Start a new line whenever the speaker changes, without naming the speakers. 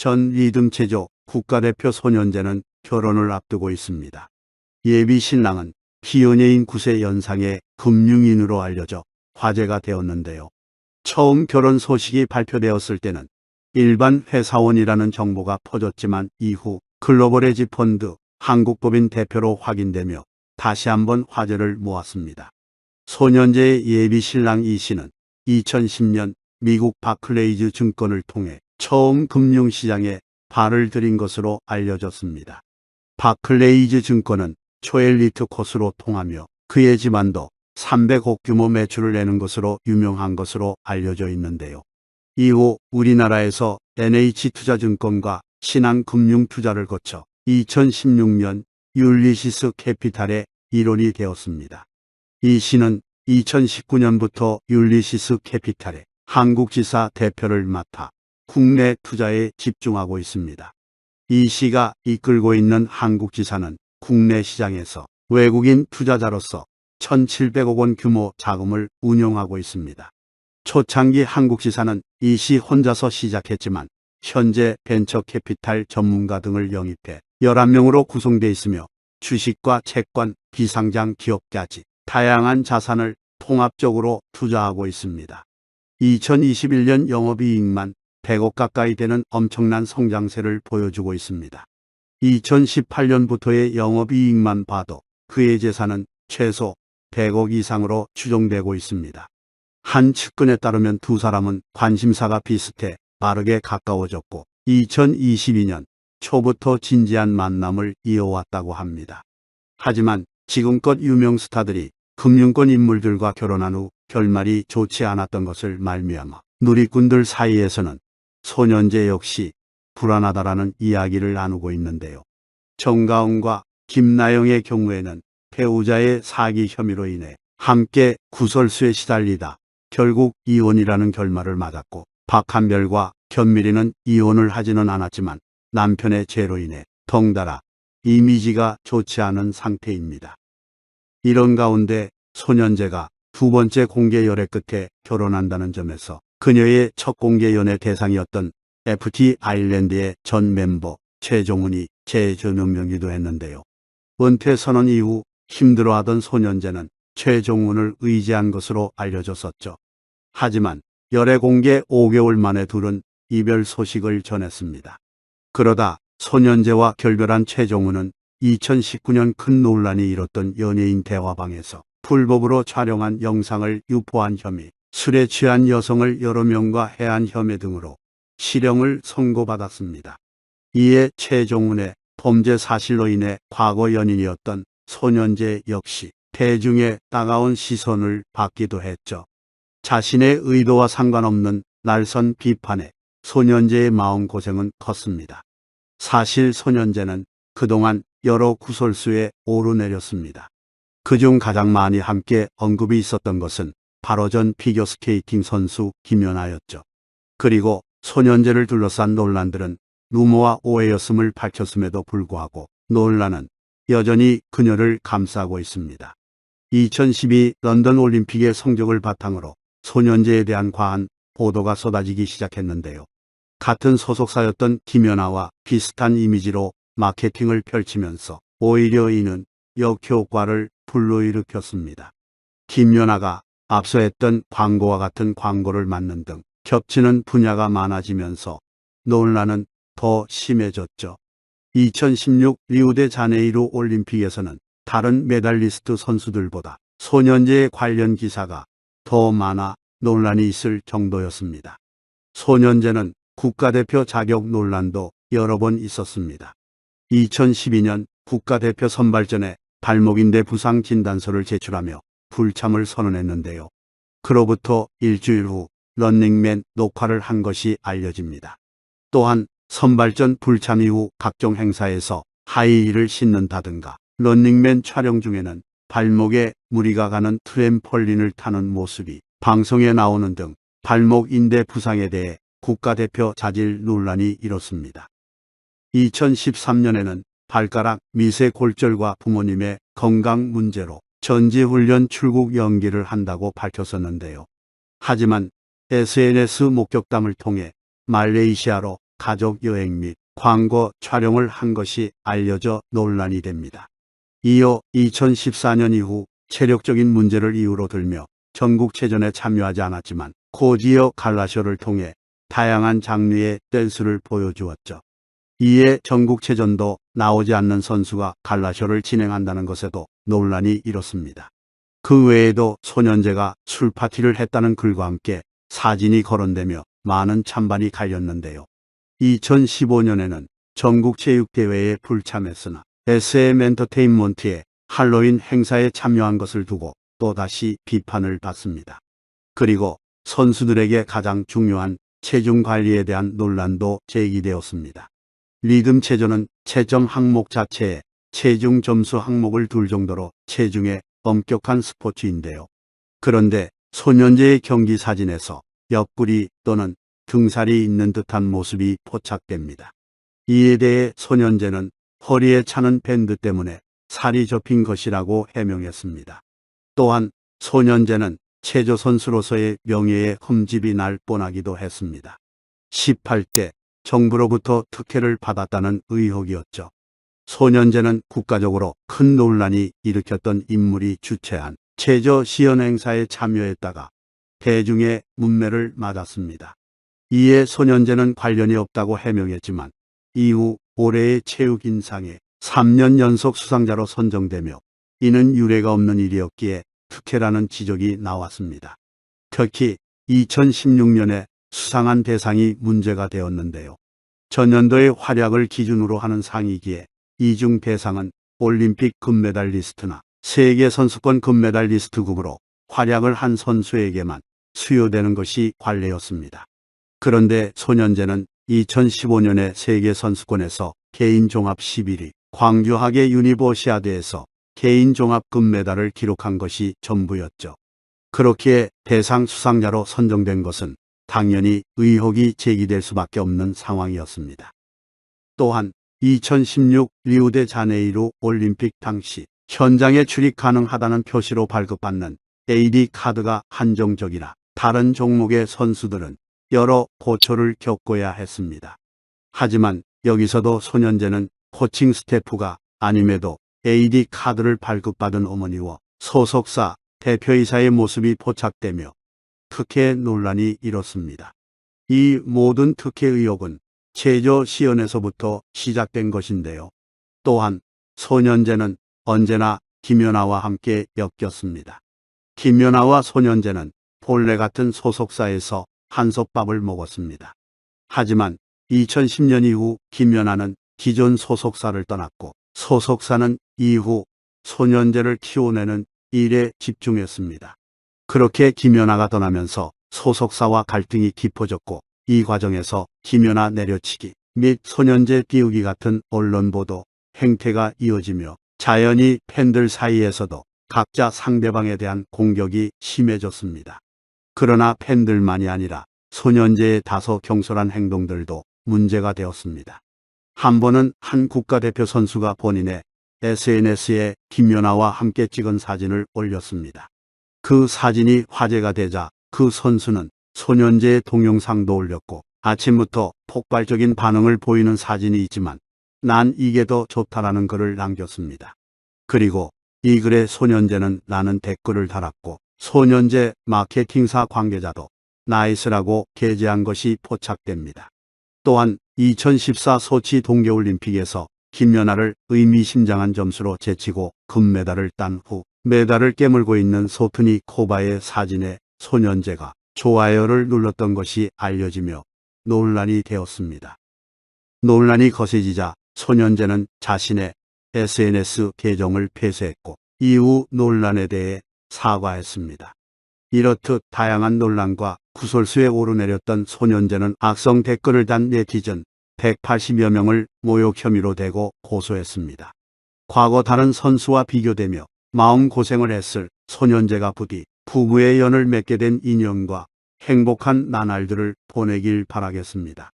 전 리듬체조 국가대표 손현재는 결혼을 앞두고 있습니다. 예비 신랑은 피연예인 9세 연상의 금융인으로 알려져 화제가 되었는데요. 처음 결혼 소식이 발표되었을 때는 일반 회사원이라는 정보가 퍼졌지만 이후 글로벌 헤지 펀드 한국법인 대표로 확인되며 다시 한번 화제를 모았습니다. 손현재의 예비 신랑 이 씨는 2010년 미국 바클레이즈 증권을 통해 처음 금융시장에 발을 들인 것으로 알려졌습니다. 바클레이즈 증권은 초엘리트 코스로 통하며 그의 집안도 300억 규모 매출을 내는 것으로 유명한 것으로 알려져 있는데요. 이후 우리나라에서 NH투자증권과 신한금융투자를 거쳐 2016년 율리시스 캐피탈의 일원이 되었습니다. 이 씨는 2019년부터 율리시스 캐피탈의 한국지사 대표를 맡아 국내 투자에 집중하고 있습니다. 이 씨가 이끌고 있는 한국지사는 국내 시장에서 외국인 투자자로서 1,700억 원 규모 자금을 운용하고 있습니다. 초창기 한국지사는 이 씨 혼자서 시작했지만 현재 벤처캐피탈 전문가 등을 영입해 11명으로 구성되어 있으며 주식과 채권, 비상장 기업까지 다양한 자산을 통합적으로 투자하고 있습니다. 2021년 영업이익만 100억 가까이 되는 엄청난 성장세를 보여주고 있습니다. 2018년부터의 영업이익만 봐도 그의 재산은 최소 100억 이상으로 추정되고 있습니다. 한 측근에 따르면 두 사람은 관심사가 비슷해 빠르게 가까워졌고 2022년 초부터 진지한 만남을 이어왔다고 합니다. 하지만 지금껏 유명 스타들이 금융권 인물들과 결혼한 후 결말이 좋지 않았던 것을 말미암아 누리꾼들 사이에서는 손현재 역시 불안하다라는 이야기를 나누고 있는데요. 정가은과 김나영의 경우에는 배우자의 사기 혐의로 인해 함께 구설수에 시달리다 결국 이혼이라는 결말을 맞았고 박한별과 견미리는 이혼을 하지는 않았지만 남편의 죄로 인해 덩달아 이미지가 좋지 않은 상태입니다. 이런 가운데 손현재가 두 번째 공개 열애 끝에 결혼한다는 점에서 그녀의 첫 공개 연애 대상이었던 FT 아일랜드의 전 멤버 최종훈이 재조명이기도 했는데요. 은퇴 선언 이후 힘들어하던 손현재는 최종훈을 의지한 것으로 알려졌었죠. 하지만 열애 공개 5개월 만에 둘은 이별 소식을 전했습니다. 그러다 손현재와 결별한 최종훈은 2019년 큰 논란이 일었던 연예인 대화방에서 불법으로 촬영한 영상을 유포한 혐의, 술에 취한 여성을 여러 명과 해한 혐의 등으로 실형을 선고받았습니다. 이에 최종훈의 범죄 사실로 인해 과거 연인이었던 손현재 역시 대중의 따가운 시선을 받기도 했죠. 자신의 의도와 상관없는 날선 비판에 손현재의 마음고생은 컸습니다. 사실 손현재는 그동안 여러 구설수에 오르내렸습니다. 그중 가장 많이 함께 언급이 있었던 것은 바로 전 피겨스케이팅 선수 김연아였죠. 그리고 손현재를 둘러싼 논란들은 루머와 오해였음을 밝혔음에도 불구하고 논란은 여전히 그녀를 감싸고 있습니다. 2012 런던 올림픽의 성적을 바탕으로 손현재에 대한 과한 보도가 쏟아지기 시작했는데요. 같은 소속사였던 김연아와 비슷한 이미지로 마케팅을 펼치면서 오히려 이는 역효과를 불러일으켰습니다. 김연아가 앞서 했던 광고와 같은 광고를 맡는 등 겹치는 분야가 많아지면서 논란은 더 심해졌죠. 2016 리우데자네이루 올림픽에서는 다른 메달리스트 선수들보다 손현재의 관련 기사가 더 많아 논란이 있을 정도였습니다. 손현재는 국가대표 자격 논란도 여러 번 있었습니다. 2012년 국가대표 선발전에 발목인대 부상 진단서를 제출하며 불참을 선언했는데요. 그로부터 일주일 후 런닝맨 녹화를 한 것이 알려집니다. 또한 선발전 불참 이후 각종 행사에서 하이힐을 신는다든가 런닝맨 촬영 중에는 발목에 무리가 가는 트램펄린을 타는 모습이 방송에 나오는 등 발목 인대 부상에 대해 국가대표 자질 논란이 일었습니다. 2013년에는 발가락 미세골절과 부모님의 건강 문제로 전지훈련 출국 연기를 한다고 밝혔었는데요. 하지만 SNS 목격담을 통해 말레이시아로 가족 여행 및 광고 촬영을 한 것이 알려져 논란이 됩니다. 이어 2014년 이후 체력적인 문제를 이유로 들며 전국체전에 참여하지 않았지만 고지역 갈라쇼를 통해 다양한 장르의 댄스를 보여주었죠. 이에 전국체전도 나오지 않는 선수가 갈라쇼를 진행한다는 것에도 논란이 일었습니다. 그 외에도 소년제가 술파티를 했다는 글과 함께 사진이 거론되며 많은 찬반이 갈렸는데요. 2015년에는 전국체육대회에 불참했으나 SM 엔터테인먼트의 할로윈 행사에 참여한 것을 두고 또다시 비판을 받습니다. 그리고 선수들에게 가장 중요한 체중 관리에 대한 논란도 제기되었습니다. 리듬체조는 채점 항목 자체에 체중 점수 항목을 둘 정도로 체중에 엄격한 스포츠인데요. 그런데 소년제의 경기 사진에서 옆구리 또는 등살이 있는 듯한 모습이 포착됩니다. 이에 대해 소년제는 허리에 차는 밴드 때문에 살이 접힌 것이라고 해명했습니다. 또한 소년제는 체조 선수로서의 명예에 흠집이 날 뻔하기도 했습니다. 18대 정부로부터 특혜를 받았다는 의혹이었죠. 소년제는 국가적으로 큰 논란이 일으켰던 인물이 주최한 체조 시연 행사에 참여했다가 대중의 문매를 맞았습니다. 이에 소년제는 관련이 없다고 해명했지만 이후 올해의 체육인상에 3년 연속 수상자로 선정되며 이는 유례가 없는 일이었기에 특혜라는 지적이 나왔습니다. 특히 2016년에 수상한 대상이 문제가 되었는데요. 전년도의 활약을 기준으로 하는 상이기에 이중 대상은 올림픽 금메달리스트나 세계선수권 금메달리스트급으로 활약을 한 선수에게만 수여되는 것이 관례였습니다. 그런데 소년제는 2015년에 세계선수권에서 개인 종합 11위, 광주 하계 유니버시아드에서 개인 종합 금메달을 기록한 것이 전부였죠. 그렇기에 대상 수상자로 선정된 것은 당연히 의혹이 제기될 수밖에 없는 상황이었습니다. 또한 2016 리우데자네이루 올림픽 당시 현장에 출입 가능하다는 표시로 발급받는 AD 카드가 한정적이라 다른 종목의 선수들은 여러 고초를 겪어야 했습니다. 하지만 여기서도 소년제는 코칭 스태프가 아님에도 AD 카드를 발급받은 어머니와 소속사 대표이사의 모습이 포착되며 특혜 논란이 일었습니다. 이 모든 특혜 의혹은 체조 시연에서부터 시작된 것인데요. 또한 소년제는 언제나 김연아와 함께 엮였습니다. 김연아와 소년제는 본래 같은 소속사에서 한솥밥을 먹었습니다. 하지만 2010년 이후 김연아는 기존 소속사를 떠났고 소속사는 이후 소년제를 키워내는 일에 집중했습니다. 그렇게 김연아가 떠나면서 소속사와 갈등이 깊어졌고 이 과정에서 김연아 내려치기 및 소년제 띄우기 같은 언론 보도 행태가 이어지며 자연히 팬들 사이에서도 각자 상대방에 대한 공격이 심해졌습니다. 그러나 팬들만이 아니라 소년제의 다소 경솔한 행동들도 문제가 되었습니다. 한 번은 한 국가대표 선수가 본인의 SNS에 김연아와 함께 찍은 사진을 올렸습니다. 그 사진이 화제가 되자 그 선수는 소년제의 동영상도 올렸고 아침부터 폭발적인 반응을 보이는 사진이 있지만 난 이게 더 좋다라는 글을 남겼습니다. 그리고 이 글에 소년제는 라는 댓글을 달았고 소년제 마케팅사 관계자도 나이스라고 게재한 것이 포착됩니다. 또한 2014 소치 동계올림픽에서 김연아를 의미심장한 점수로 제치고 금메달을 딴 후 메달을 깨물고 있는 소트니 코바의 사진에 소년제가 좋아요를 눌렀던 것이 알려지며 논란이 되었습니다. 논란이 거세지자 소년제는 자신의 SNS 계정을 폐쇄했고 이후 논란에 대해 사과했습니다. 이렇듯 다양한 논란과 구설수에 오르내렸던 소년제는 악성 댓글을 단 네티즌 180여 명을 모욕 혐의로 대고 고소했습니다. 과거 다른 선수와 비교되며 마음고생을 했을 소년제가 부디 부부의 연을 맺게 된 인연과 행복한 나날들을 보내길 바라겠습니다.